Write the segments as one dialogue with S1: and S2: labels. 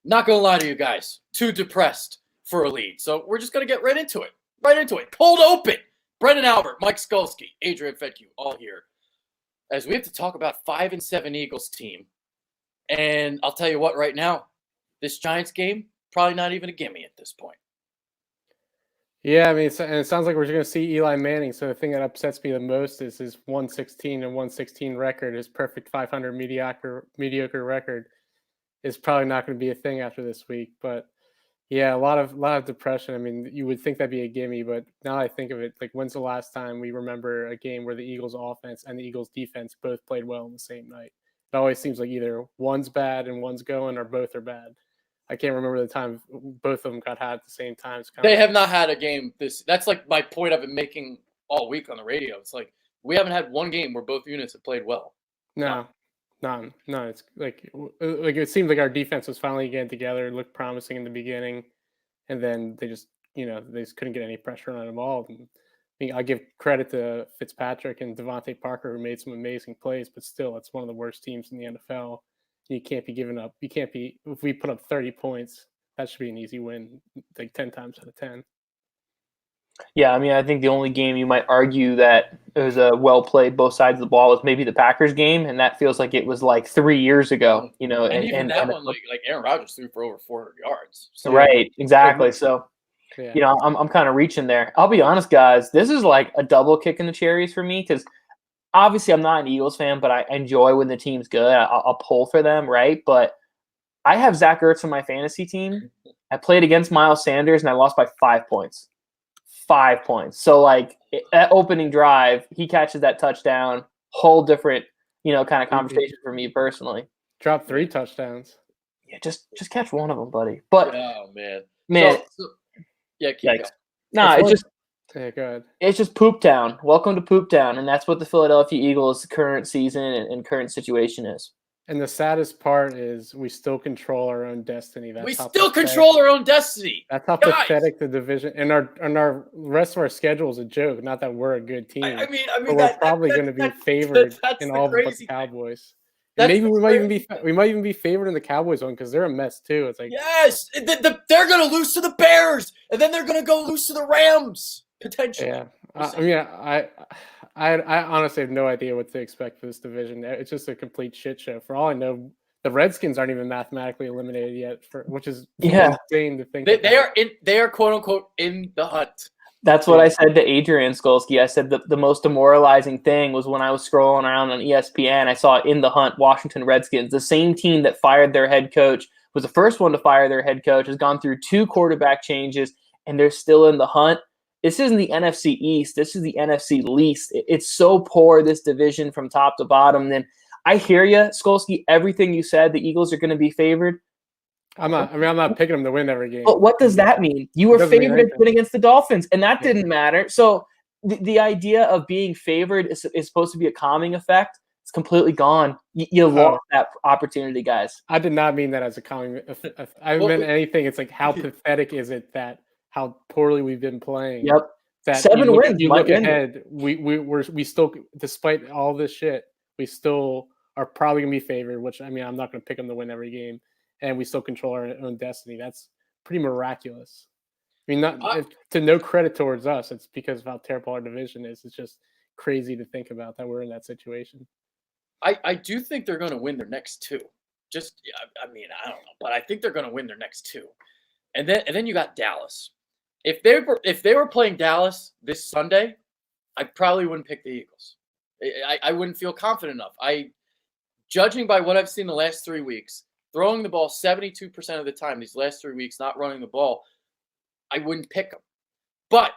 S1: Not going to lie to you guys. Too depressed for a lead. So we're just going to get right into it. Right into it. Cold open. Brendan Albert, Mike Skolsky, Adrian Fedke, all here. As we have to talk about 5-7 Eagles team. And I'll tell you what right now. This Giants game, probably not even a gimme at this point.
S2: Yeah, I mean, and it sounds like we're going to see Eli Manning. So the thing that upsets me the most is his 116 record, his perfect 500 mediocre record, is probably not going to be a thing after this week. But yeah, a lot of depression. I mean, you would think that'd be a gimme, but now I think of it, like, when's the last time we remember a game where the Eagles offense and the Eagles defense both played well on the same night? It always seems like either one's bad and one's going, or both are bad. I can't remember the time both of them got had at the same time.
S1: They have not had a game that's like my point I've been making all week on the radio. It's like we haven't had one game where both units have played well.
S2: No. It's like it seemed like our defense was finally getting together. It looked promising in the beginning, and then they just couldn't get any pressure on them all. And I give credit to Fitzpatrick and Devontae Parker, who made some amazing plays, but still, it's one of the worst teams in the NFL. You can't be giving up. If we put up 30 points, that should be an easy win, like 10 times out of 10.
S3: Yeah, I mean, I think the only game you might argue that it was a well played both sides of the ball was maybe the Packers game, and that feels like it was like 3 years ago.
S1: And even that one, like Aaron Rodgers threw for over 400 yards.
S3: So. Right, exactly. So, yeah. I'm kind of reaching there. I'll be honest, guys. This is like a double kick in the cherries for me because obviously I'm not an Eagles fan, but I enjoy when the team's good. I'll pull for them, right? But I have Zach Ertz on my fantasy team. I played against Miles Sanders, and I lost by 5 points. 5 points. So, like, that opening drive, he catches that touchdown. Whole different, kind of conversation for me personally.
S2: Dropped 3 touchdowns.
S3: Yeah, just catch one of them, buddy. But
S1: man. Yeah, keep going.
S3: No, it's just.
S2: Yeah, go ahead.
S3: It's just Poop Town. Welcome to Poop Town, and that's what the Philadelphia Eagles' current season and current situation is.
S2: And the saddest part is we still control our own destiny.
S1: Control our own destiny.
S2: That's how pathetic the division and our rest of our schedule is a joke. Not that we're a good team.
S1: I mean,
S2: but we're probably going to be favored in all but the Cowboys. Maybe we might even be favored in the Cowboys one because they're a mess too. It's like,
S1: yes, they're going to lose to the Bears, and then they're going to go lose to the Rams potentially.
S2: Yeah, I honestly have no idea what to expect for this division. It's just a complete shit show. For all I know, the Redskins aren't even mathematically eliminated yet, which is insane to think.
S1: They are quote unquote in the hunt.
S3: That's what I said to Adrian Skolsky. I said the most demoralizing thing was when I was scrolling around on ESPN, I saw in the hunt Washington Redskins, the same team that fired their head coach, was the first one to fire their head coach, has gone through 2 quarterback changes, and they're still in the hunt. This isn't the NFC East. This is the NFC least. It's so poor, this division from top to bottom. Then I hear you, Skolsky, everything you said, the Eagles are going to be favored.
S2: I'm not picking them to win every game.
S3: But what does that mean? You were favored to win against the Dolphins, and that didn't matter. So the idea of being favored is supposed to be a calming effect. It's completely gone. You lost that opportunity, guys.
S2: I did not mean that as a calming effect. I meant anything. It's like, how pathetic is it that how poorly we've been playing?
S3: Yep.
S2: That
S3: 7 wins.
S2: You look ahead. We still, despite all this shit, we still are probably gonna be favored. Which, I mean, I'm not gonna pick them to win every game. And we still control our own destiny. That's pretty miraculous. I mean, to no credit towards us. It's because of how terrible our division is. It's just crazy to think about that we're in that situation.
S1: I do think they're going to win their next 2. I don't know, but I think they're going to win their next 2. And then you got Dallas. If they were playing Dallas this Sunday, I probably wouldn't pick the Eagles. I wouldn't feel confident enough. Judging by what I've seen the last 3 weeks. Throwing the ball 72% of the time these last 3 weeks, not running the ball, I wouldn't pick them. But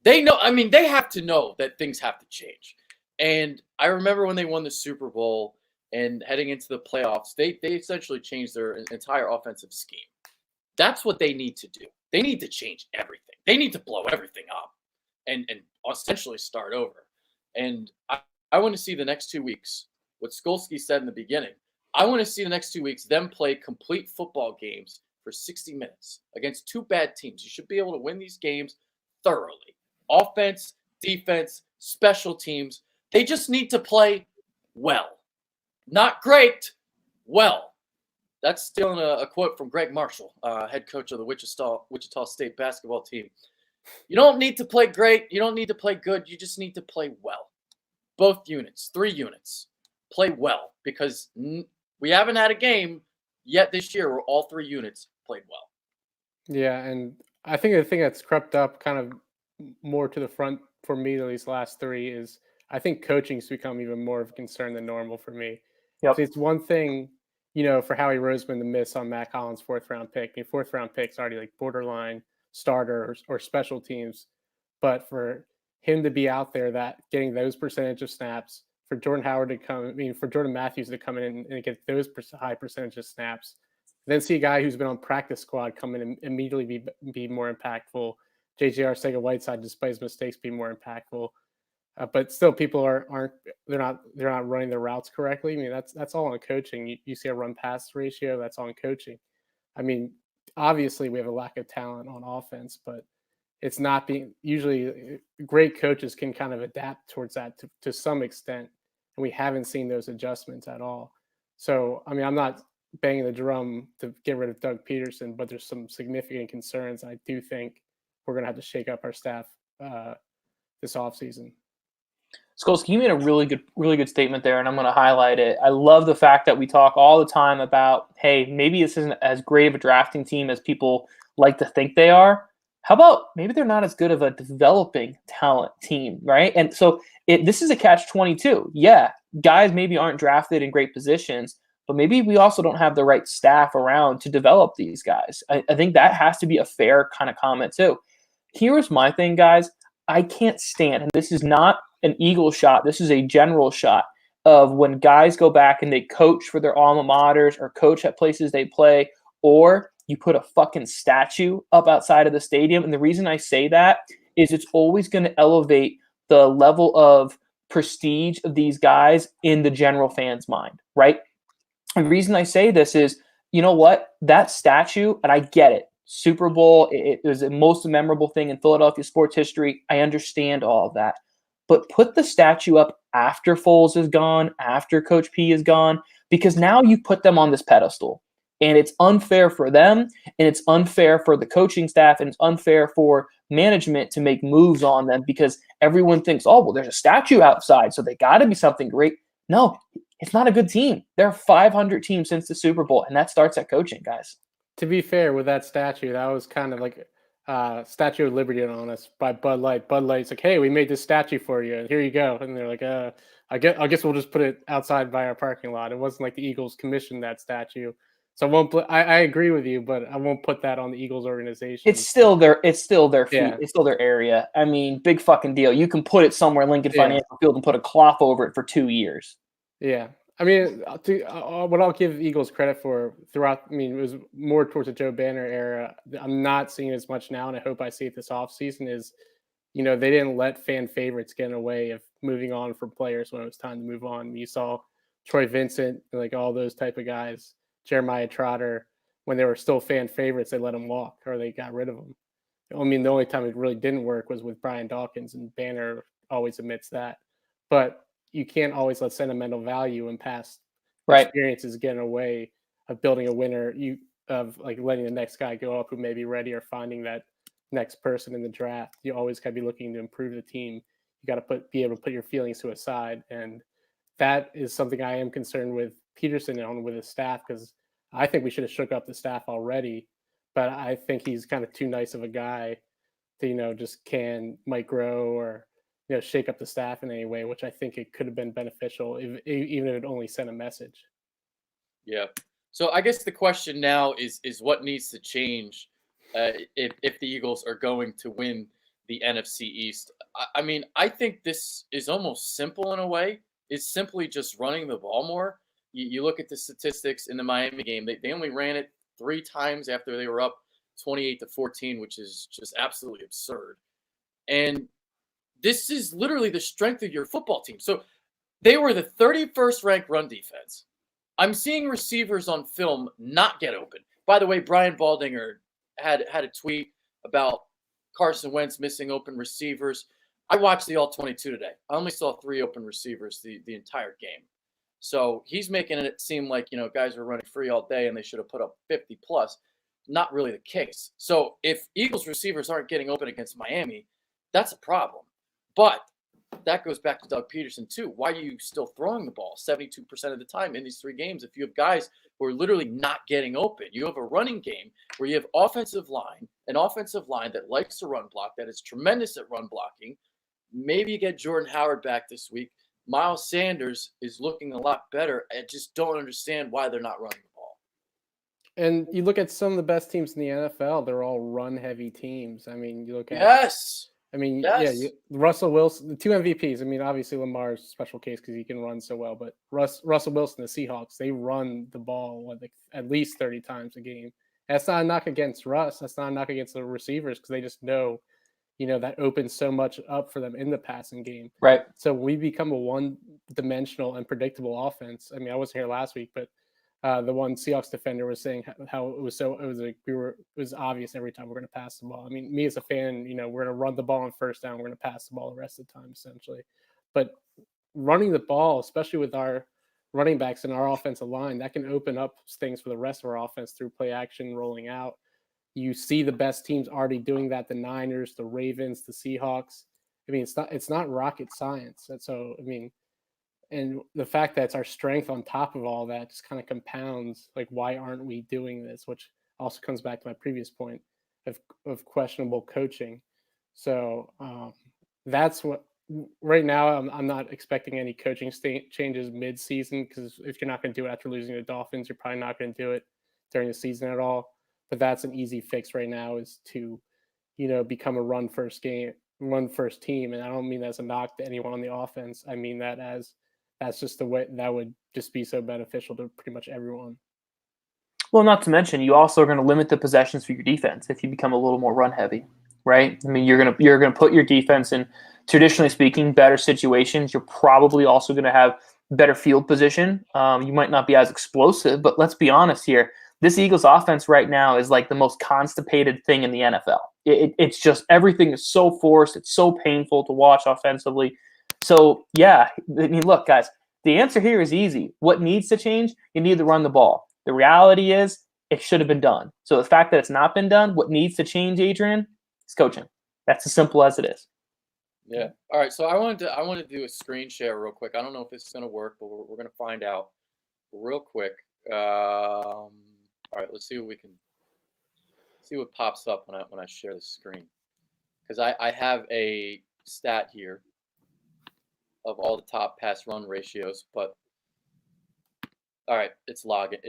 S1: they know, I mean, they have to know that things have to change. And I remember when they won the Super Bowl and heading into the playoffs, they essentially changed their entire offensive scheme. That's what they need to do. They need to change everything. They need to blow everything up and essentially start over. And I want to see the next 2 weeks, what Skolsky said in the beginning, I want to see the next 2 weeks them play complete football games for 60 minutes against 2 bad teams. You should be able to win these games thoroughly. Offense, defense, special teams. They just need to play well. Not great, well. That's stealing a quote from Greg Marshall, head coach of the Wichita State basketball team. You don't need to play great. You don't need to play good. You just need to play well. Both units, 3 units, play well, because we haven't had a game yet this year where all 3 units played well.
S2: Yeah, and I think the thing that's crept up kind of more to the front for me, at least last 3, is I think coaching's become even more of a concern than normal for me.
S3: Yep.
S2: So it's one thing, for Howie Roseman to miss on Matt Collins' 4th-round pick. I mean, 4th-round pick's already like borderline starter or special teams, but for him to be out there, that getting those percentage of snaps, for Jordan Matthews to come in and get those high percentage of snaps, then see a guy who's been on practice squad come in and immediately be more impactful. JJ Arcega-Whiteside, despite his mistakes, be more impactful. But still, people they're not running their routes correctly. I mean, that's all on coaching. You see a run pass ratio, that's on coaching. I mean, obviously we have a lack of talent on offense, but it's not being usually great coaches can kind of adapt towards that to some extent, and we haven't seen those adjustments at all. So, I mean, I'm not banging the drum to get rid of Doug Peterson, but there's some significant concerns. I do think we're going to have to shake up our staff this offseason.
S3: Skolsky, you made a really good statement there, and I'm going to highlight it. I love the fact that we talk all the time about, hey, maybe this isn't as great of a drafting team as people like to think they are. How about maybe they're not as good of a developing talent team, right? And so this is a catch-22. Yeah, guys maybe aren't drafted in great positions, but maybe we also don't have the right staff around to develop these guys. I think that has to be a fair kind of comment too. Here's my thing, guys. I can't stand, and this is not an Eagle shot, this is a general shot, of when guys go back and they coach for their alma maters or coach at places they play, or you put a fucking statue up outside of the stadium. And the reason I say that is it's always going to elevate the level of prestige of these guys in the general fan's mind, right? And the reason I say this is, you know what? That statue, and I get it, Super Bowl, it was the most memorable thing in Philadelphia sports history. I understand all of that. But put the statue up after Foles is gone, after Coach P is gone, because now you put them on this pedestal. And it's unfair for them, and it's unfair for the coaching staff, and it's unfair for management to make moves on them because everyone thinks, oh, well, there's a statue outside, so they got to be something great. No, it's not a good team. There are 500 teams since the Super Bowl, and that starts at coaching, guys. To
S2: be fair, with that statue, that was kind of like Statue of Liberty on us by Bud Light. Bud Light's like, hey, we made this statue for you, and here you go. And they're like, I guess we'll just put it outside by our parking lot. It wasn't like the Eagles commissioned that statue. So I agree with you, but I won't put that on the Eagles organization.
S3: It's still their feet.
S2: Yeah.
S3: It's still their area. I mean, big fucking deal. You can put it somewhere in Lincoln Financial Field and put a cloth over it for 2 years.
S2: Yeah. I mean, what I'll give Eagles credit for throughout, I mean, it was more towards the Joe Banner era. I'm not seeing as much now, and I hope I see it this offseason, is, they didn't let fan favorites get in the way of moving on for players when it was time to move on. You saw Troy Vincent, like all those type of guys, Jeremiah Trotter, when they were still fan favorites, they let them walk or they got rid of them. I mean, the only time it really didn't work was with Brian Dawkins, and Banner always admits that. But you can't always let sentimental value and past experiences get in the way of building a winner. Of like letting the next guy go up who may be ready, or finding that next person in the draft. You always got to be looking to improve the team. You got to be able to put your feelings to a side, and that is something I am concerned with Peterson on with his staff, because I think we should have shook up the staff already. But I think he's kind of too nice of a guy to just might grow or shake up the staff in any way, which I think it could have been beneficial even if it only sent a message.
S1: Yeah. So I guess the question now is what needs to change if the Eagles are going to win the NFC East. I mean, I think this is almost simple in a way. It's simply just running the ball more. You look at the statistics in the Miami game. They only ran it 3 times after they were up 28-14, which is just absolutely absurd. And this is literally the strength of your football team. So they were the 31st ranked run defense. I'm seeing receivers on film not get open. By the way, Brian Baldinger had a tweet about Carson Wentz missing open receivers. I watched the All-22 today. I only saw 3 open receivers the entire game. So he's making it seem like, guys are running free all day and they should have put up 50 plus. Not really the case. So if Eagles receivers aren't getting open against Miami, that's a problem. But that goes back to Doug Peterson too. Why are you still throwing the ball 72% of the time in these 3 games if you have guys who are literally not getting open? You have a running game where you have an offensive line that likes to run block, that is tremendous at run blocking. Maybe you get Jordan Howard back this week. Miles Sanders is looking a lot better. I just don't understand why they're not running the ball.
S2: And you look at some of the best teams in the NFL, they're all run-heavy teams. I mean, you look at
S1: Yes.
S2: Russell Wilson, the 2 MVPs. I mean, obviously Lamar's a special case because he can run so well, but Russell Wilson, the Seahawks, they run the ball at least 30 times a game. That's not a knock against Russ. That's not a knock against the receivers because they just know, that opens so much up for them in the passing game.
S3: Right.
S2: So we become a one-dimensional and predictable offense. I mean, I wasn't here last week, but the one Seahawks defender was saying how it was obvious every time we're going to pass the ball. I mean, me as a fan, we're going to run the ball on first down. We're going to pass the ball the rest of the time, essentially. But running the ball, especially with our running backs and our offensive line, that can open up things for the rest of our offense through play action, rolling out. You see the best teams already doing that: the Niners, the Ravens, the Seahawks. I mean, it's not rocket science. And so, I mean, and the fact that it's our strength on top of all that just kind of compounds, like, why aren't we doing this? Which also comes back to my previous point of questionable coaching. So that's what right now I'm not expecting any coaching changes mid-season, because if you're not going to do it after losing the Dolphins, you're probably not going to do it during the season at all. But that's an easy fix right now, is to, become a run first team. And I don't mean that as a knock to anyone on the offense. I mean that as that's just the way that would just be so beneficial to pretty much everyone.
S3: Well, not to mention, you also are going to limit the possessions for your defense if you become a little more run heavy, right? I mean, you're going to put your defense in, traditionally speaking, better situations. You're probably also going to have better field position. You might not be as explosive, but let's be honest here. This Eagles offense right now is like the most constipated thing in the NFL. It's just, everything is so forced. It's so painful to watch offensively. So, yeah, I mean, look, guys, the answer here is easy. What needs to change? You need to run the ball. The reality is it should have been done. So the fact that it's not been done, what needs to change, Adrian, is coaching. That's as simple as it is.
S1: Yeah. All right. So I wanted to do a screen share real quick. I don't know if this is going to work, but we're going to find out real quick. All right. Let's see what pops up when I share the screen, because I have a stat here of all the top pass run ratios, but all right, it's lagging.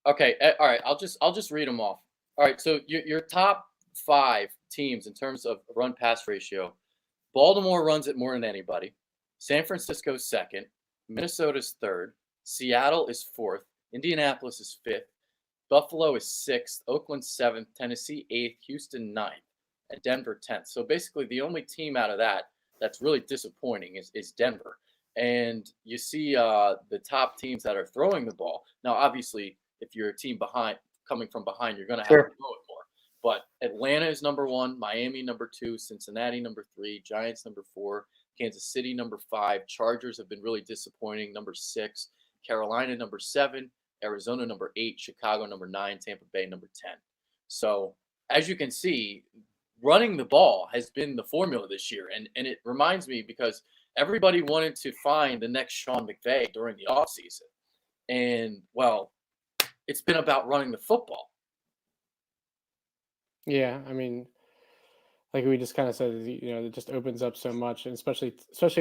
S1: Okay, all right, I'll just read them off. All right, so your top 5 teams in terms of run pass ratio: Baltimore runs it more than anybody, San Francisco's second, Minnesota's third, Seattle is fourth, Indianapolis is fifth, Buffalo is sixth, Oakland seventh, Tennessee eighth, Houston ninth, and Denver 10th. So basically, the only team out of that's really disappointing is Denver. And you see the top teams that are throwing the ball. Now, obviously, if you're a team coming from behind, you're going to have to throw it more. But Atlanta is number 1, Miami number 2, Cincinnati number 3, Giants number 4, Kansas City number 5, Chargers have been really disappointing, number 6, Carolina number 7, Arizona number 8, Chicago number 9, Tampa Bay number 10. So as you can see, running the ball has been the formula this year. And it reminds me, because everybody wanted to find the next Sean McVay during the offseason. And, well, it's been about running the football.
S2: Yeah, I mean, like we just kind of said, it just opens up so much, and especially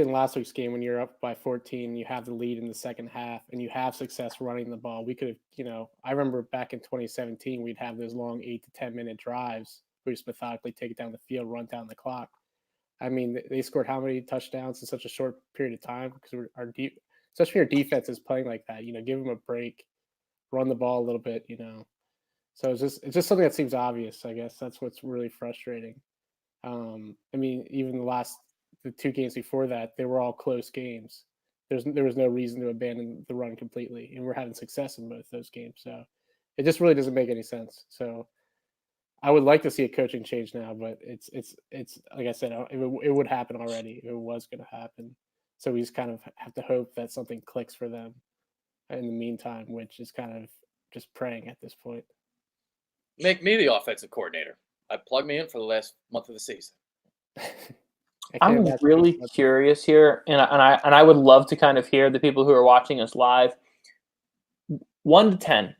S2: in last week's game when you're up by 14, you have the lead in the second half, and you have success running the ball. We could have, I remember back in 2017, we'd have those long 8 to 10 minute drives. We just methodically take it down the field, run down the clock. I mean, they scored how many touchdowns in such a short period of time? Because especially our defense is playing like that. Give them a break, run the ball a little bit. So it's just something that seems obvious. I guess that's what's really frustrating. I mean, even the 2 games before that, they were all close games. There was no reason to abandon the run completely, and we're having success in both those games. So it just really doesn't make any sense. So I would like to see a coaching change now, but it's like I said, it would happen already if it was going to happen. So we just kind of have to hope that something clicks for them in the meantime, which is kind of just praying at this point.
S1: Make me the offensive coordinator. Plug me in for the last month of the season.
S3: I'm really curious here, and I would love to kind of hear the people who are watching us live. 1 to 10,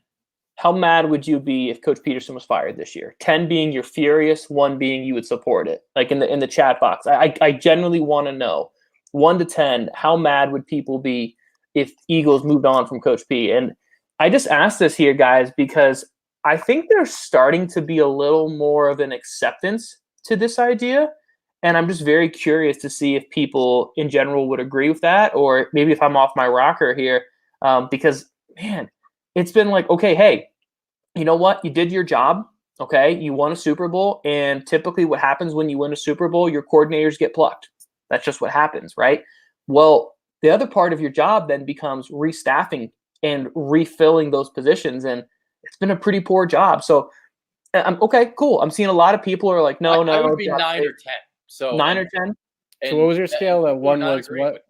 S3: how mad would you be if Coach Peterson was fired this year? 10 being you're furious, 1 being you would support it. Like in the chat box, I genuinely want to know 1 to 10, how mad would people be if Eagles moved on from Coach P? And I just asked this here, guys, because I think there's starting to be a little more of an acceptance to this idea. And I'm just very curious to see if people in general would agree with that, or maybe if I'm off my rocker here, because, man, it's been like, okay, hey, you know what? You did your job. Okay. You won a Super Bowl. And typically what happens when you win a Super Bowl, your coordinators get plucked. That's just what happens, right? Well, the other part of your job then becomes restaffing and refilling those positions. And it's been a pretty poor job. So I'm okay, cool. I'm seeing a lot of people are like, no.
S1: I would be 9 or 10. So
S3: 9 or 10.
S2: So what was your scale? One was what?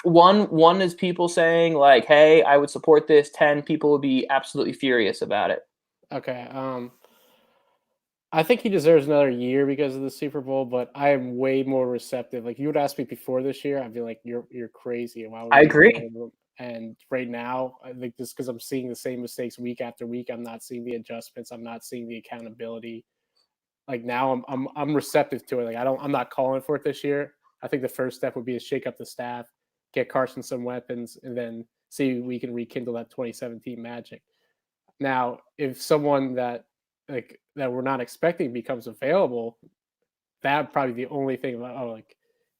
S3: One is people saying like, hey, I would support this. 10 people would be absolutely furious about it.
S2: Okay. I think he deserves another year because of the Super Bowl, but I am way more receptive. Like, you would ask me before this year, I'd be like, you're crazy. Why would
S3: I agree.
S2: And right now, I think just because I'm seeing the same mistakes week after week, I'm not seeing the adjustments. I'm not seeing the accountability. Like, now I'm receptive to it. Like, I'm not calling for it this year. I think the first step would be to shake up the staff, get Carson some weapons, and then see if we can rekindle that 2017 magic. Now, if someone that we're not expecting becomes available, that would probably be the only thing about,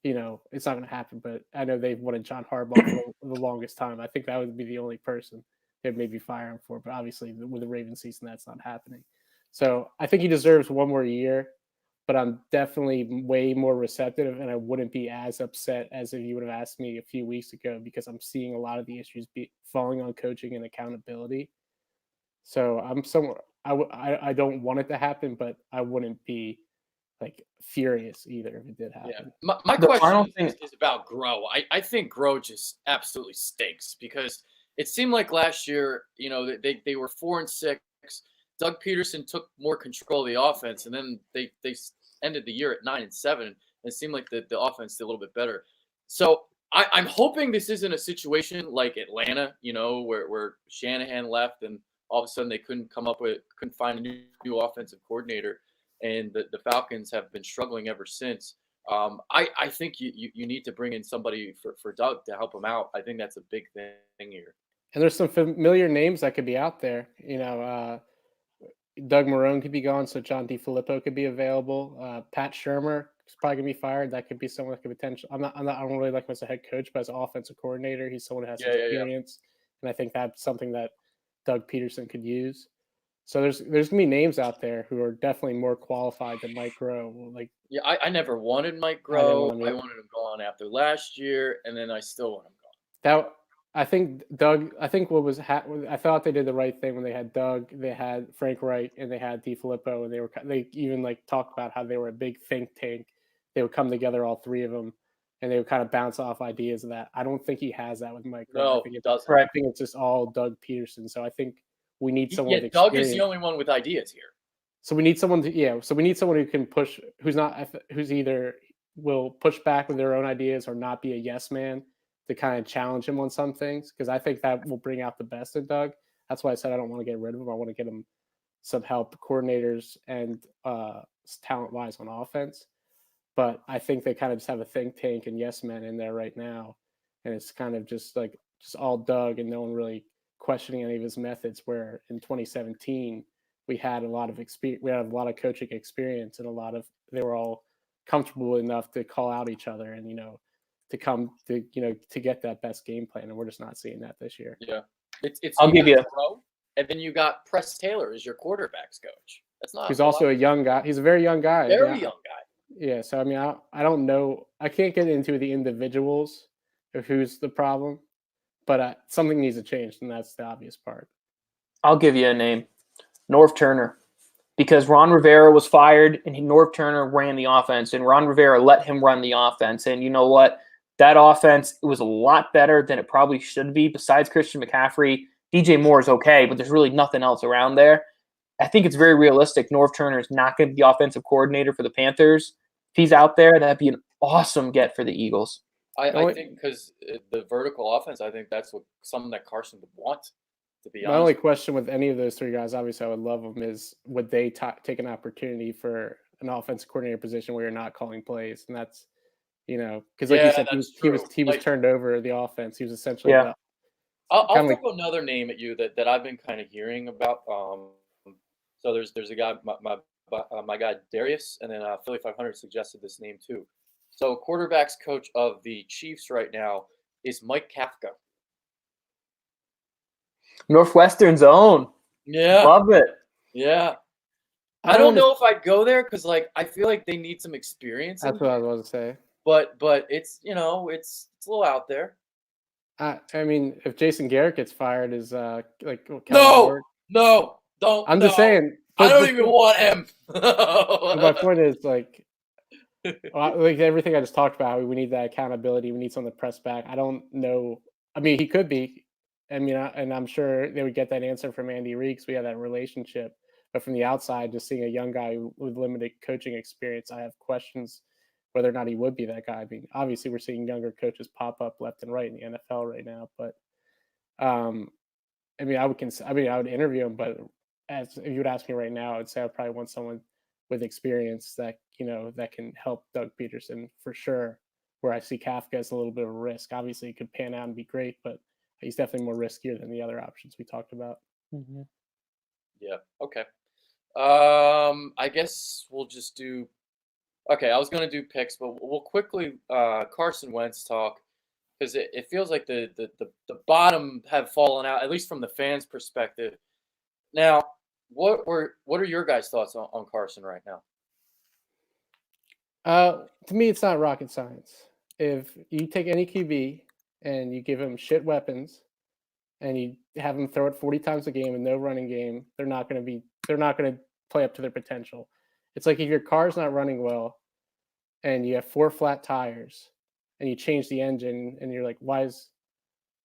S2: it's not going to happen. But I know they've wanted John Harbaugh for the longest time. I think that would be the only person they'd maybe fire him for. But obviously, with the Ravens season, that's not happening. So I think he deserves one more year, but I'm definitely way more receptive, and I wouldn't be as upset as if you would have asked me a few weeks ago, because I'm seeing a lot of the issues falling on coaching and accountability. So I'm somewhere. I don't want it to happen, but I wouldn't be like furious either if it did happen.
S1: Yeah. My question is about Grow. I think Grow just absolutely stinks, because it seemed like last year, they were 4-6. Doug Peterson took more control of the offense, and then they ended the year at 9-7. And it seemed like the offense did a little bit better. So I'm hoping this isn't a situation like Atlanta, where Shanahan left and all of a sudden they couldn't find a new offensive coordinator, and the Falcons have been struggling ever since. I think you need to bring in somebody for Doug to help him out. I think that's a big thing here.
S2: And there's some familiar names that could be out there. Doug Marrone could be gone, so John DeFilippo could be available. Pat Shurmur is probably gonna be fired. That could be someone that could potentially. I don't really like him as a head coach, but as an offensive coordinator, he's someone who has experience, and I think that's something that Doug Peterson could use. So there's gonna be names out there who are definitely more qualified than Mike Groh.
S1: I never wanted Mike Groh. I wanted him gone after last year, and then I still want him gone.
S2: I think Doug. I think I thought they did the right thing when they had Doug, they had Frank Reich, and they had DeFilippo, and they even talked about how they were a big think tank. They would come together, all three of them, and they would kind of bounce off ideas of that. I don't think he has that with Mike Groh.
S1: No,
S2: I think
S1: it doesn't.
S2: I think it's just all Doug Peterson. So I think we need someone.
S1: Yeah, Doug is the only one with ideas here.
S2: So we need someone who can push, who's either will push back with their own ideas or not be a yes man, to kind of challenge him on some things, because I think that will bring out the best in Doug. That's why I said I don't want to get rid of him. I want to get him some help, coordinators and talent-wise on offense. But I think they kind of just have a think tank and yes men in there right now, and it's kind of just all Doug and no one really questioning any of his methods. Where in 2017 we had a lot of experience, we had a lot of coaching experience, and they were all comfortable enough to call out each other and to come to to get that best game plan, and we're just not seeing that this year.
S1: Yeah, it's
S3: I'll give you.
S1: And then you got Press Taylor as your quarterbacks coach. That's not.
S2: He's also a young guy. He's a very young guy.
S1: Very young guy.
S2: Yeah, so I mean, I don't know. I can't get into the individuals of who's the problem, but something needs to change, and that's the obvious part.
S3: I'll give you a name, Norv Turner, because Ron Rivera was fired, and Norv Turner ran the offense, and Ron Rivera let him run the offense. And you know what? That offense was a lot better than it probably should be. Besides Christian McCaffrey, DJ Moore is okay, but there's really nothing else around there. I think it's very realistic. Norv Turner is not going to be the offensive coordinator for the Panthers. If he's out there, that'd be an awesome get for the Eagles.
S1: I think because the vertical offense, I think that's something that Carson would want, to be honest.
S2: My only question with any of those three guys, obviously I would love them, is would they take an opportunity for an offensive coordinator position where you're not calling plays? And that's, because like you said, he was turned over the offense. He was essentially
S1: I'll throw another name at you that I've been kind of hearing about. So there's a guy, my guy Darius, and then Philly 500 suggested this name too. So quarterbacks coach of the Chiefs right now is Mike Kafka.
S3: Northwestern's own.
S1: Yeah.
S3: Love it.
S1: Yeah. I don't know if I'd go there because I feel like they need some experience.
S2: That's what I was going to say.
S1: But it's it's a little out there.
S2: I mean, if Jason Garrett gets fired, is
S1: no, don't.
S2: I'm just saying.
S1: I don't even want him.
S2: My point is like everything I just talked about. We need that accountability. We need someone to press back. I don't know. I mean, he could be. I mean, and I'm sure they would get that answer from Andy Reid because we have that relationship. But from the outside, just seeing a young guy with limited coaching experience, I have questions whether or not he would be that guy. I mean, obviously, we're seeing younger coaches pop up left and right in the NFL right now. But, I mean, I would interview him. But if you would ask me right now, I would say I probably want someone with experience that that can help Doug Peterson for sure. Where I see Kafka as a little bit of a risk. Obviously, he could pan out and be great, but he's definitely more riskier than the other options we talked about.
S3: Mm-hmm.
S1: Yeah. Okay. I guess we'll just do. Okay, I was gonna do picks, but we'll quickly Carson Wentz talk because it feels like the bottom have fallen out, at least from the fans' perspective. Now, what are your guys' thoughts on Carson right now?
S2: To me, it's not rocket science. If you take any QB and you give him shit weapons and you have them throw it 40 times a game and no running game, they're not going to play up to their potential. It's like if your car's not running well and you have 4 flat tires and you change the engine and you're like, why is,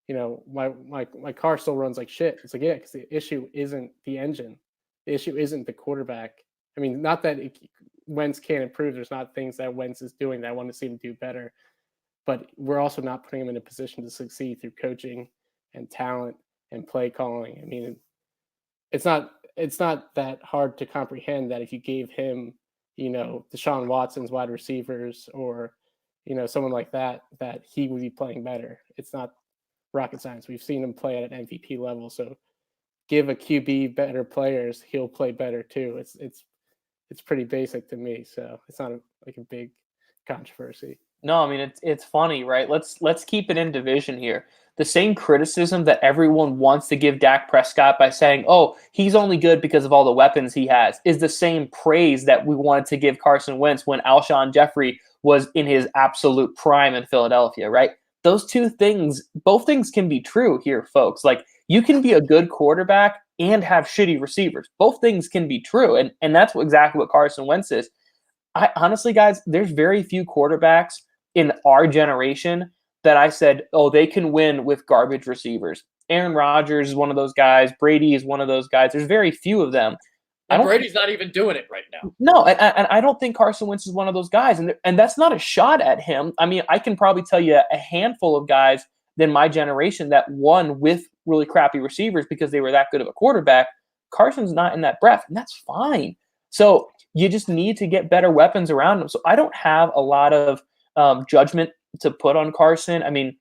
S2: my car still runs like shit. It's like, yeah, because the issue isn't the engine. The issue isn't the quarterback. I mean, not that Wentz can't improve. There's not things that Wentz is doing that I want to see him do better. But we're also not putting him in a position to succeed through coaching and talent and play calling. I mean, it's not that hard to comprehend that if you gave him, Deshaun Watson's wide receivers or, someone like that he would be playing better. It's not rocket science. We've seen him play at an MVP level. So give a QB better players, he'll play better too. It's pretty basic to me. So it's not like a big controversy.
S3: No, I mean it's funny, right? Let's keep it in division here. The same criticism that everyone wants to give Dak Prescott by saying, "Oh, he's only good because of all the weapons he has," is the same praise that we wanted to give Carson Wentz when Alshon Jeffrey was in his absolute prime in Philadelphia, right? Those two things, both things can be true here, folks. Like you can be a good quarterback and have shitty receivers. Both things can be true, and that's exactly what Carson Wentz is. Honestly, guys, there's very few quarterbacks in our generation that I said, oh, they can win with garbage receivers. Aaron Rodgers is one of those guys. Brady is one of those guys. There's very few of them.
S1: And Brady's not even doing it right now.
S3: No, and I don't think Carson Wentz is one of those guys. And that's not a shot at him. I mean, I can probably tell you a handful of guys in my generation that won with really crappy receivers because they were that good of a quarterback. Carson's not in that breath, and that's fine. So you just need to get better weapons around him. So I don't have a lot of judgment to put on Carson. I mean,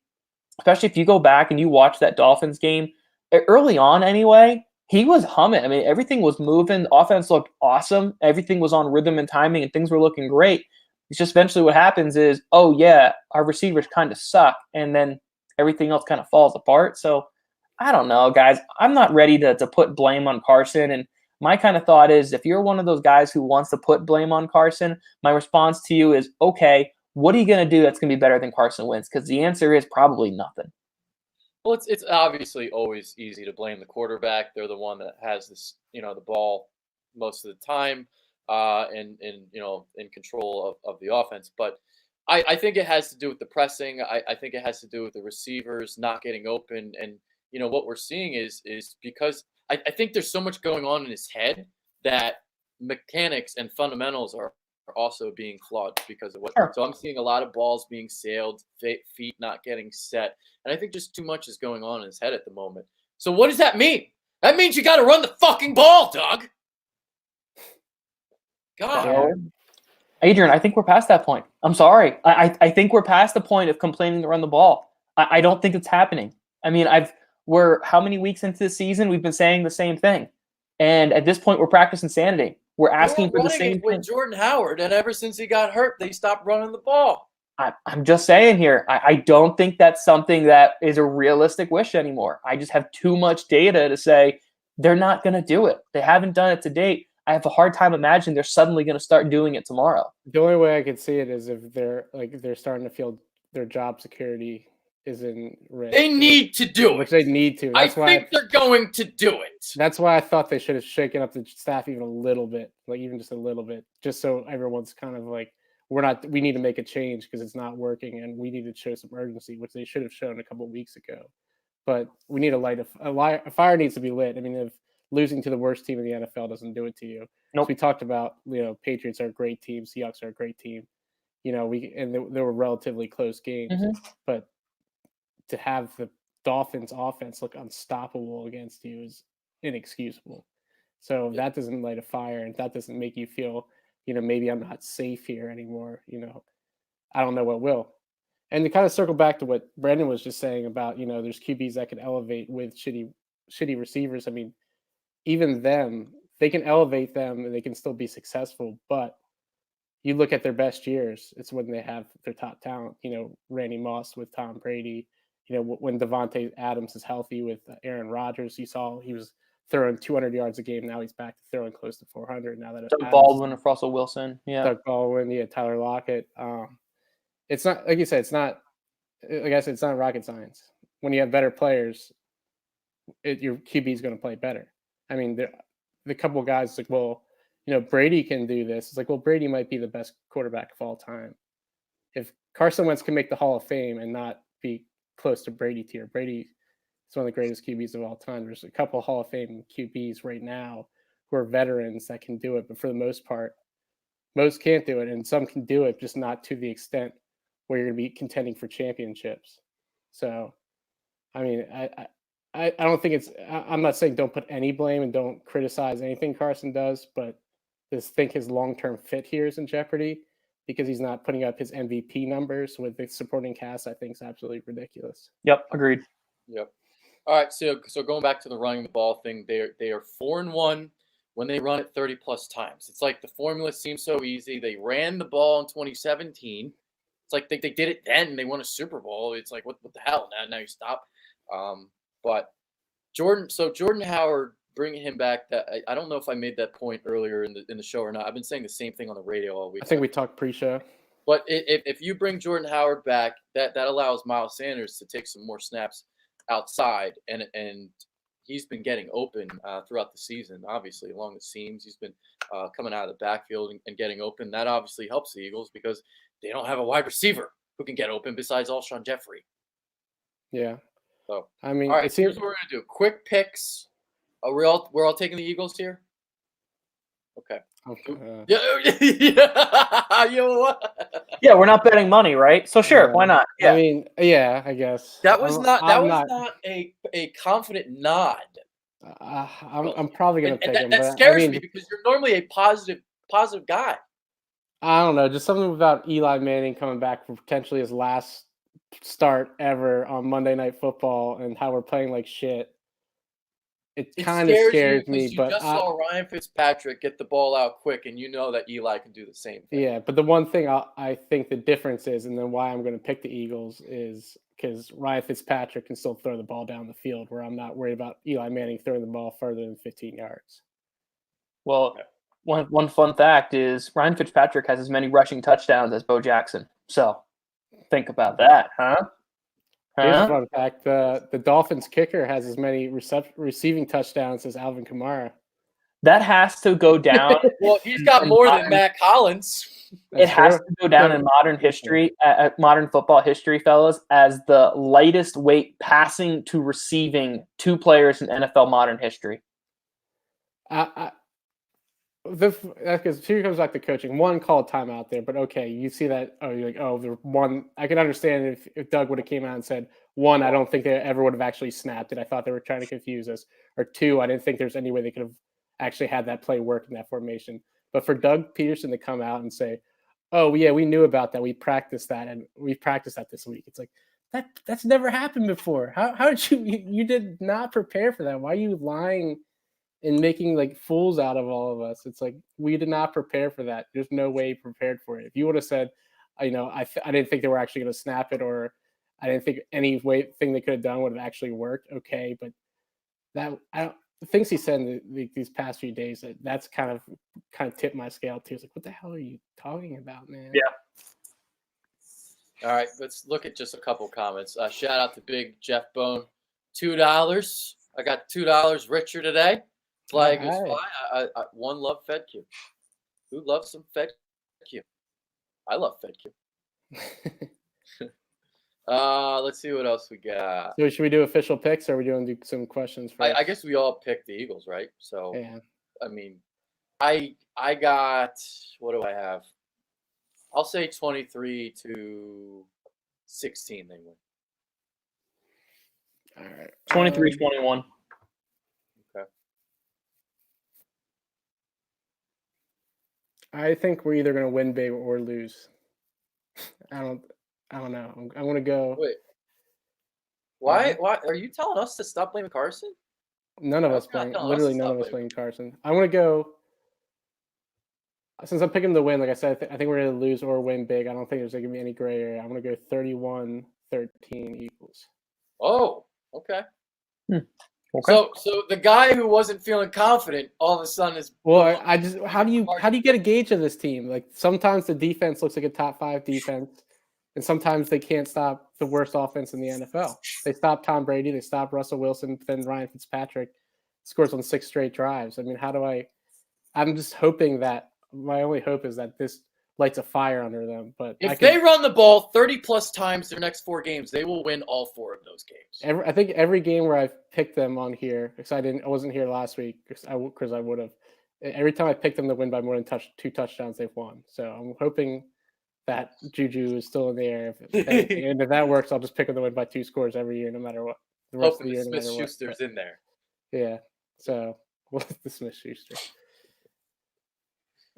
S3: especially if you go back and you watch that Dolphins game, early on anyway, he was humming. I mean, everything was moving. The offense looked awesome. Everything was on rhythm and timing, and things were looking great. It's just eventually what happens is, oh, yeah, our receivers kind of suck, and then everything else kind of falls apart. So I don't know, guys. I'm not ready to put blame on Carson, and my kind of thought is if you're one of those guys who wants to put blame on Carson, my response to you is, okay, what are you going to do that's going to be better than Carson Wentz? Because the answer is probably nothing.
S1: Well, it's obviously always easy to blame the quarterback. They're the one that has this, the ball most of the time, and in control of the offense. But I think it has to do with the pressing. I think it has to do with the receivers not getting open. And, what we're seeing is because I think there's so much going on in his head that mechanics and fundamentals are also being flawed because of what.
S3: Sure.
S1: So I'm seeing a lot of balls being sailed, feet not getting set. And I think just too much is going on in his head at the moment. So what does that mean? That means you got to run the fucking ball, Doug. God.
S3: Yeah. Adrian, I think we're past that point. I'm sorry. I think we're past the point of complaining to run the ball. I don't think it's happening. I mean, we're how many weeks into the season? We've been saying the same thing. And at this point, we're practicing sanity. We're asking for the same thing.
S1: With Jordan Howard, and ever since he got hurt, they stopped running the ball.
S3: I'm just saying here, I don't think that's something that is a realistic wish anymore. I just have too much data to say they're not going to do it. They haven't done it to date. I have a hard time imagining they're suddenly going to start doing it tomorrow.
S2: The only way I could see it is if they're starting to feel their job security is in risk.
S1: They need to do it.
S2: Which they need to.
S1: I think they're going to do it.
S2: That's why I thought they should have shaken up the staff even a little bit, like even just a little bit, just so everyone's kind of like, we need to make a change because it's not working and we need to show some urgency, which they should have shown a couple of weeks ago. But we need a fire needs to be lit. I mean, if losing to the worst team in the NFL doesn't do it to you.
S3: Nope.
S2: So we talked about, Patriots are a great team, Seahawks are a great team. There were relatively close games, but to have the Dolphins offense look unstoppable against you is inexcusable. So if that doesn't light a fire and that doesn't make you feel, maybe I'm not safe here anymore, I don't know what will. And to kind of circle back to what Brandon was just saying about, there's QBs that can elevate with shitty receivers. I mean, even them, they can elevate them and they can still be successful. But you look at their best years, it's when they have their top talent, Randy Moss with Tom Brady, when Devontae Adams is healthy with Aaron Rodgers. You saw he was throwing 200 yards a game. Now he's back to throwing close to 400. Now that
S3: Doug Baldwin and Russell Wilson. Yeah.
S2: Doug Baldwin, Tyler Lockett. It's not, like you said, it's not rocket science. When you have better players, your QB is going to play better. I mean, the couple of guys like, well, Brady can do this. It's like, well, Brady might be the best quarterback of all time. If Carson Wentz can make the Hall of Fame and not be close to Brady tier, Brady is one of the greatest QBs of all time. There's a couple of Hall of Fame QBs right now who are veterans that can do it, but for the most part, most can't do it, and some can do it, just not to the extent where you're going to be contending for championships. So, I mean, I don't think I'm not saying don't put any blame and don't criticize anything Carson does, but just think his long-term fit here is in jeopardy because he's not putting up his MVP numbers with the supporting cast. I think is absolutely ridiculous.
S3: Yep, agreed.
S1: Yep. All right, so going back to the running the ball thing, they are 4-1 when they run it 30 plus times. It's like the formula seems so easy. They ran the ball in 2017. It's like they did it then and they won a Super Bowl. It's like what the hell? Now you stop. But Jordan Howard, bringing him back, that I don't know if I made that point earlier in the show or not. I've been saying the same thing on the radio all week.
S2: I think we talked pre-show.
S1: But if you bring Jordan Howard back, that allows Miles Sanders to take some more snaps outside, and he's been getting open throughout the season. Obviously, along the seams, he's been coming out of the backfield and getting open. That obviously helps the Eagles because they don't have a wide receiver who can get open besides Alshon Jeffrey.
S2: Yeah.
S1: So
S2: I mean,
S1: all right. Here's what we're gonna do: quick picks. We're all taking the Eagles here. Okay.
S3: Yeah, we're not betting money, right? So sure, why not? Yeah.
S2: I mean, yeah, I guess
S1: that was not a confident nod.
S2: I'm probably gonna pick him.
S1: That scares me because you're normally a positive guy.
S2: I don't know, just something about Eli Manning coming back for potentially his last start ever on Monday Night Football and how we're playing like shit. It kind of scares me, but
S1: you just saw Ryan Fitzpatrick get the ball out quick, and you know that Eli can do the same thing.
S2: Yeah, but the one thing I think the difference is, and then why I'm going to pick the Eagles is because Ryan Fitzpatrick can still throw the ball down the field, where I'm not worried about Eli Manning throwing the ball further than 15 yards.
S3: Well, one fun fact is Ryan Fitzpatrick has as many rushing touchdowns as Bo Jackson. So think about that, huh?
S2: Here's a fun fact: the Dolphins kicker has as many receiving touchdowns as Alvin Kamara.
S3: That has to go down.
S1: Well, he's got more than Matt Collins.
S3: It has to go down in modern history, modern football history, fellas, as the lightest weight passing to receiving 2 players in NFL modern history.
S2: Because here comes back to coaching. One called timeout there, but okay, you see that. Oh, you're like, oh, the one. I can understand if Doug would have came out and said, one, I don't think they ever would have actually snapped it. I thought they were trying to confuse us. Or two, I didn't think there's any way they could have actually had that play work in that formation. But for Doug Peterson to come out and say, oh yeah, we knew about that. We practiced that, and we practiced that this week. It's like that's never happened before. How did you did not prepare for that? Why are you lying and making like fools out of all of us? It's like we did not prepare for that. There's no way you prepared for it. If you would have said, I didn't think they were actually going to snap it, or I didn't think any thing they could have done would have actually worked. Okay, but the things he said in these past few days, that's kind of tipped my scale too. It's like, what the hell are you talking about, man?
S3: Yeah.
S1: All right, let's look at just a couple comments. Shout out to Big Jeff Bone, $2. I got $2 richer today. Flag is fly. One love FedQ. Who loves some FedQ? I love FedQ. Let's see what else we got.
S2: So should we do official picks, or are we doing some questions first?
S1: I guess we all picked the Eagles, right? So
S2: yeah.
S1: I mean, I got, what do I have? I'll say 23-16 they win.
S2: All right.
S3: 23-21.
S1: Okay.
S2: I think we're either going to win big or lose. I don't know. I want to go.
S1: Wait. Why are you telling us to stop blaming Carson?
S2: None of us blame. Literally none of us blame Carson. I want to go. Since I'm picking the win, like I said, I think we're going to lose or win big. I don't think there's going to be any gray area. I'm going to go 31-13 Eagles.
S1: Oh, okay.
S3: Okay.
S1: So the guy who wasn't feeling confident all of a sudden is.
S2: Well, I just how do you get a gauge of this team? Like sometimes the defense looks like a top 5 defense, and sometimes they can't stop the worst offense in the NFL. They stopped Tom Brady, they stopped Russell Wilson, then Ryan Fitzpatrick scores on 6 straight drives. I mean, I'm just hoping that. My only hope is that this lights a fire under them. But
S1: if they run the ball 30+ times their next 4 games, they will win all 4 of those games.
S2: I think every game where I've picked them on here, because I wasn't here last week, because I would have. Every time I picked them to win by more than 2 touchdowns, they've won. So I'm hoping that Juju is still in the air. And if that works, I'll just pick them to win by 2 scores every year, no matter what. The rest of the year,
S1: Smith-Schuster's in there.
S2: Yeah. So the Smith-Schuster.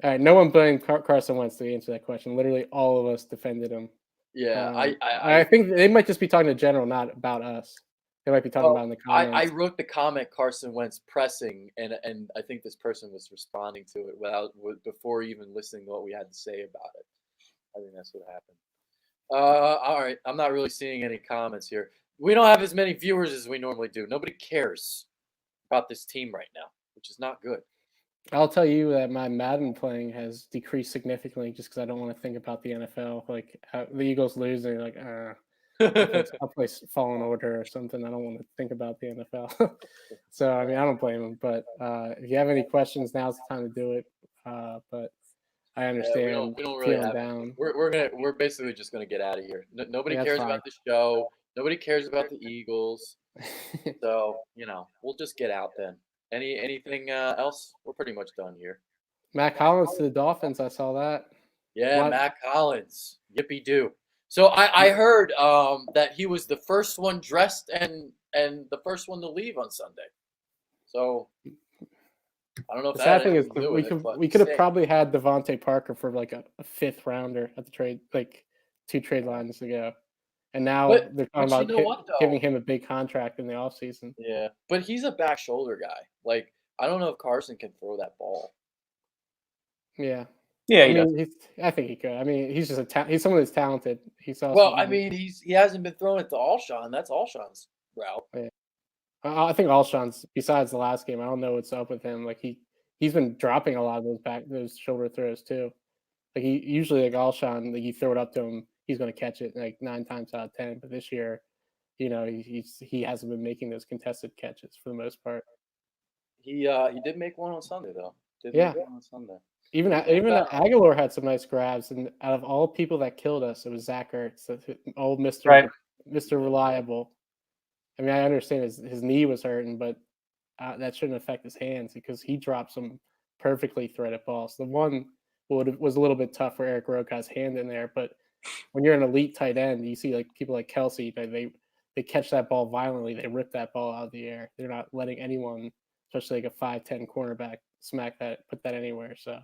S2: All right, no one blamed Carson Wentz to answer that question. Literally, all of us defended him.
S1: Yeah,
S2: I think they might just be talking to general, not about us. They might be talking about in the comments.
S1: I wrote the comment Carson Wentz pressing, and I think this person was responding to it before even listening to what we had to say about it. I think that's what happened. All right, I'm not really seeing any comments here. We don't have as many viewers as we normally do. Nobody cares about this team right now, which is not good.
S2: I'll tell you that my Madden playing has decreased significantly just because I don't want to think about the NFL. Like the Eagles lose, and you're like, I'll play Fallen Order or something. I don't want to think about the NFL. So I mean, I don't blame them. But if you have any questions, now's the time to do it. But I understand.
S1: We don't really have
S2: down.
S1: We're basically just gonna get out of here. Nobody cares about the show. Nobody cares about the Eagles. So we'll just get out then. Anything else? We're pretty much done here.
S2: Matt Collins to the Dolphins. I saw that.
S1: Yeah, Matt Collins. Yippee doo. So I heard that he was the first one dressed and the first one to leave on Sunday. So I don't know if
S2: the sad thing is we could have probably had Devontae Parker for like a 5th rounder at the trade, like 2 trade lines ago. And now they're talking about giving him a big contract in the offseason.
S1: Yeah, but he's a back shoulder guy. Like, I don't know if Carson can throw that ball.
S2: Yeah.
S3: Yeah,
S2: I think he could. I mean, he's just he's someone that's talented. He's also,
S1: well, I mean, he hasn't been throwing it to Alshon. That's Alshon's route.
S2: Yeah. I think Alshon's, besides the last game, I don't know what's up with him. Like he's been dropping a lot of those shoulder throws too. Like he usually, like Alshon, like you throw it up to him, he's going to catch it like 9 times out of 10. But this year, he hasn't been making those contested catches for the most part.
S1: He did make one on Sunday though. Make one on Sunday.
S2: Even Aguilar had some nice grabs, and out of all people that killed us, it was Zach Ertz, old Mr. Reliable. I mean, I understand his knee was hurting, but that shouldn't affect his hands because he dropped some perfectly threaded balls. The one was a little bit tough for Eric Roca's hand in there, but when you're an elite tight end, you see like people like Kelsey, they catch that ball violently, they rip that ball out of the air. They're not letting anyone, especially like a 5'10" cornerback, put that anywhere. So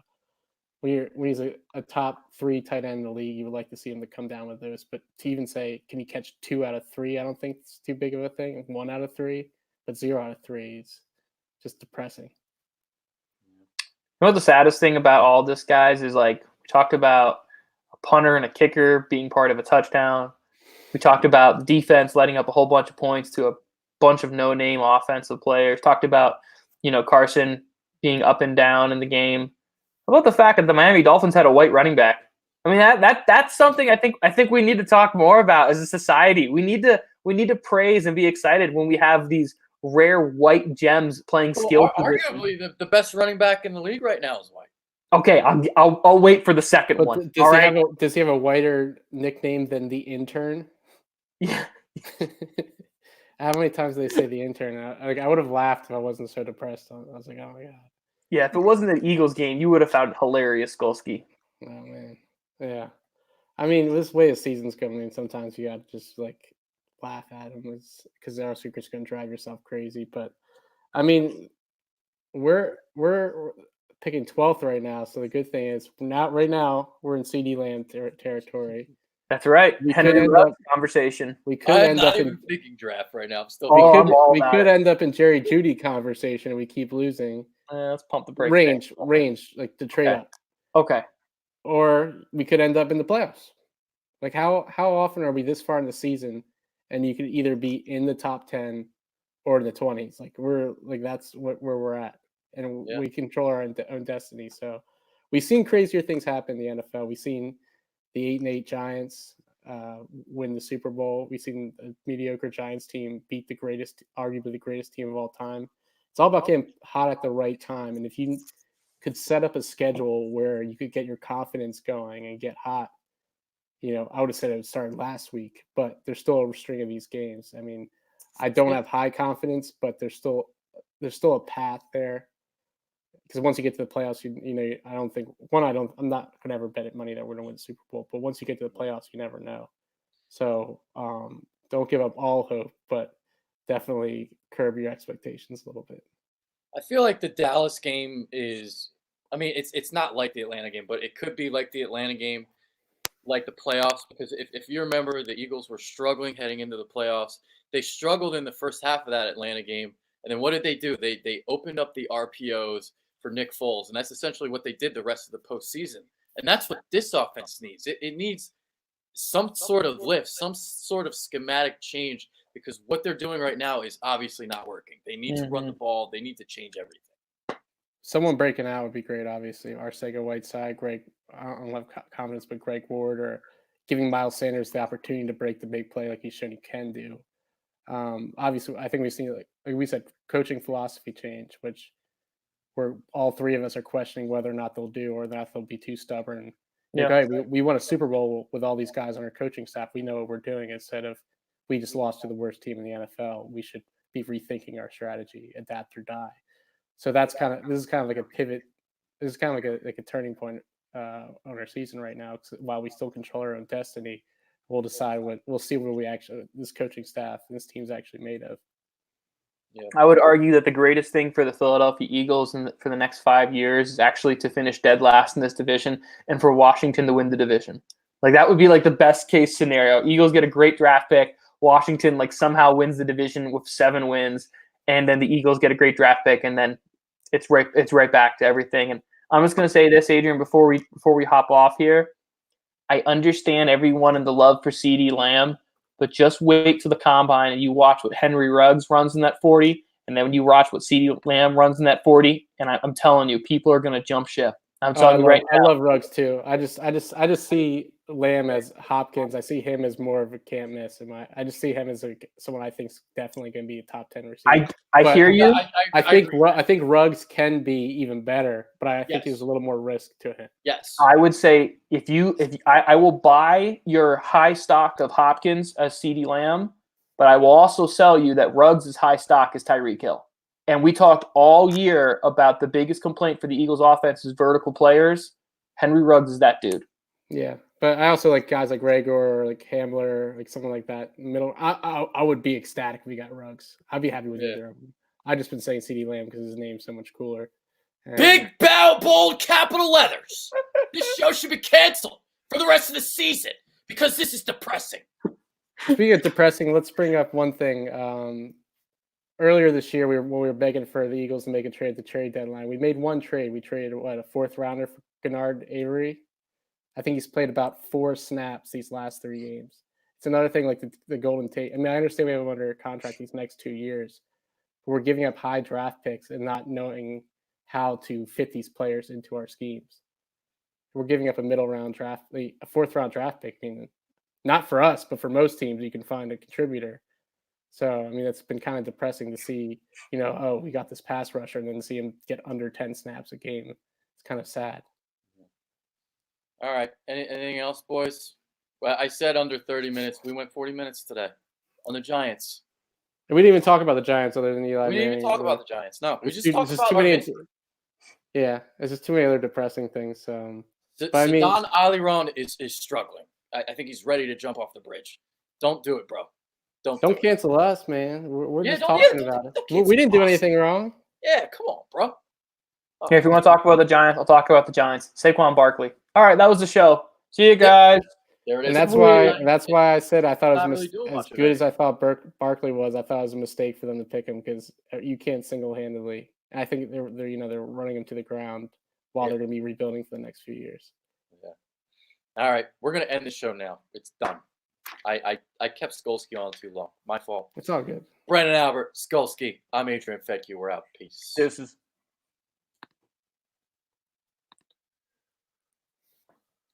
S2: when he's a top 3 tight end in the league, you would like to see him to come down with those. But to even say, can he catch 2 out of 3? I don't think it's too big of a thing. 1 out of 3, but 0 out of 3 is just depressing.
S3: You know what the saddest thing about all this, guys, is like we talked about a punter and a kicker being part of a touchdown. We talked about defense letting up a whole bunch of points to a bunch of no-name offensive players. Talked about, Carson being up and down in the game. How about the fact that the Miami Dolphins had a white running back? I mean, that's something I think we need to talk more about as a society. We need to praise and be excited when we have these rare white gems playing skill positions.
S1: Arguably, the best running back in the league right now is white.
S3: Okay, I'll wait for the second one.
S2: Does he have a whiter nickname than the intern?
S3: Yeah.
S2: How many times do they say the intern? I would have laughed if I wasn't so depressed. I was like, oh my god.
S3: Yeah, if it wasn't an Eagles game, you would have found it hilarious, Skolsky.
S2: Oh man, yeah. I mean, this way the season's coming in. Sometimes you got to just like laugh at them because else you're just going to drive yourself crazy. But I mean, we're picking 12th right now, so the good thing is right now we're in CD land territory.
S3: That's right. Henry Ruggs conversation.
S2: We could end up
S1: in thinking draft right now. I'm still.
S2: We could end up in Jerry Jeudy conversation, and we keep losing.
S3: Let's pump the brakes.
S2: Range, like the trade up.
S3: Okay.
S2: Or we could end up in the playoffs. Like how often are we this far in the season, and you could either be in the top 10 or in the 20s? Like that's where we're at, and we control our own destiny. So we've seen crazier things happen in the NFL. We've seen the 8-8 Giants win the Super Bowl. We've seen a mediocre Giants team beat arguably the greatest team of all time. It's all about getting hot at the right time. And if you could set up a schedule where you could get your confidence going and get hot, I would have said it would start last week, but there's still a string of these games. I mean, I don't have high confidence, but there's still a path there. Because once you get to the playoffs, I'm not going to ever bet at money that we're going to win the Super Bowl. But once you get to the playoffs, you never know. So don't give up all hope, but definitely curb your expectations a little bit.
S1: I feel like the Dallas game is, it's not like the Atlanta game, but it could be like the Atlanta game, like the playoffs. Because if you remember, the Eagles were struggling heading into the playoffs. They struggled in the first half of that Atlanta game. And then what did they do? They opened up the RPOs for Nick Foles, and that's essentially what they did the rest of the postseason. And that's what this offense needs. It needs some sort of lift, some sort of schematic change, because what they're doing right now is obviously not working. They need to run the ball. They need to change everything.
S2: Someone breaking out would be great, obviously. Arcega-Whiteside, Greg, I don't have confidence, but Greg Ward, or giving Miles Sanders the opportunity to break the big play like he's shown he can do. Obviously, I think we've seen, like we said, coaching philosophy change, which where all three of us are questioning whether or not they'll do, or that they'll be too stubborn. Yeah. Like, hey, we won a Super Bowl with all these guys on our coaching staff. We know what we're doing. Instead of we just lost to the worst team in the NFL, we should be rethinking our strategy, adapt or die. So this is kind of like a pivot. This is kind of like a turning point on our season right now. While we still control our own destiny, we'll decide we'll see what this coaching staff and this team's actually made of.
S3: Yeah. I would argue that the greatest thing for the Philadelphia Eagles for the next 5 years is actually to finish dead last in this division and for Washington to win the division. Like that would be like the best case scenario. Eagles get a great draft pick. Washington somehow wins the division with 7 wins, and then the Eagles get a great draft pick, and then it's right back to everything. And I'm just going to say this, Adrian, before we hop off here. I understand everyone in the love for CeeDee Lamb, but just wait till the combine and you watch what Henry Ruggs runs in that 40, and then when you watch what CeeDee Lamb runs in that 40, and I'm telling you, people are going to jump ship. I'm telling you right now.
S2: I love Ruggs too. I just see Lamb as Hopkins. I see him as more of a can't miss. I just see him as someone I think is definitely going to be a top 10 receiver.
S3: I hear you.
S2: I think Ruggs can be even better, but I think there's a little more risk to him.
S1: Yes.
S3: I would say I will buy your high stock of Hopkins as CeeDee Lamb, but I will also sell you that Ruggs' high stock is Tyreek Hill. And we talked all year about the biggest complaint for the Eagles offense is vertical players. Henry Ruggs is that dude.
S2: Yeah, but I also like guys like Rager or like Hamler, like someone like that. Middle, I would be ecstatic if we got Ruggs. I'd be happy with either of them. I've just been saying CeeDee Lamb because his name's so much cooler. And
S1: Big, bold, capital letters. This show should be canceled for the rest of the season because this is depressing.
S2: Speaking of depressing, let's bring up one thing. Earlier this year, when we were begging for the Eagles to make a trade at the trade deadline, we made one trade. We traded a 4th rounder for Gennard Avery. I think he's played about 4 snaps these last 3 games. It's another thing like the Golden Tate. I mean, I understand we have him under contract these next 2 years, but we're giving up high draft picks and not knowing how to fit these players into our schemes. We're giving up a 4th round draft pick. I mean, not for us, but for most teams, you can find a contributor. So, I mean, it's been kind of depressing to see, we got this pass rusher and then see him get under 10 snaps a game. It's kind of sad.
S1: All right. Anything else, boys? Well, I said under 30 minutes. We went 40 minutes today on the Giants.
S2: And we didn't even talk about the Giants other than Eli.
S1: We didn't even talk about the Giants. No, we just talked about
S2: too many.
S1: history.
S2: Yeah, there's just too many other depressing things.
S1: But I mean, Don Aliron is struggling. I think he's ready to jump off the bridge. Don't do it, bro. Don't
S2: cancel us, man. We're just talking about it. We didn't do anything wrong.
S1: Yeah, come on, bro.
S3: Okay, if you want to talk about the Giants, I'll talk about the Giants. Saquon Barkley. All right, that was the show. See you guys.
S1: There it is.
S2: And that's why I said I thought it was as good as I thought Barkley was. I thought it was a mistake for them to pick him because you can't single-handedly. And I think they're running him to the ground while they're going to be rebuilding for the next few years.
S1: Yeah. All right, we're going to end the show now. It's done. I kept Skolsky on too long. My fault.
S2: It's all good.
S1: Brandon Albert, Skolsky. I'm Adrian Fetke. We're out. Peace.
S3: Deuces.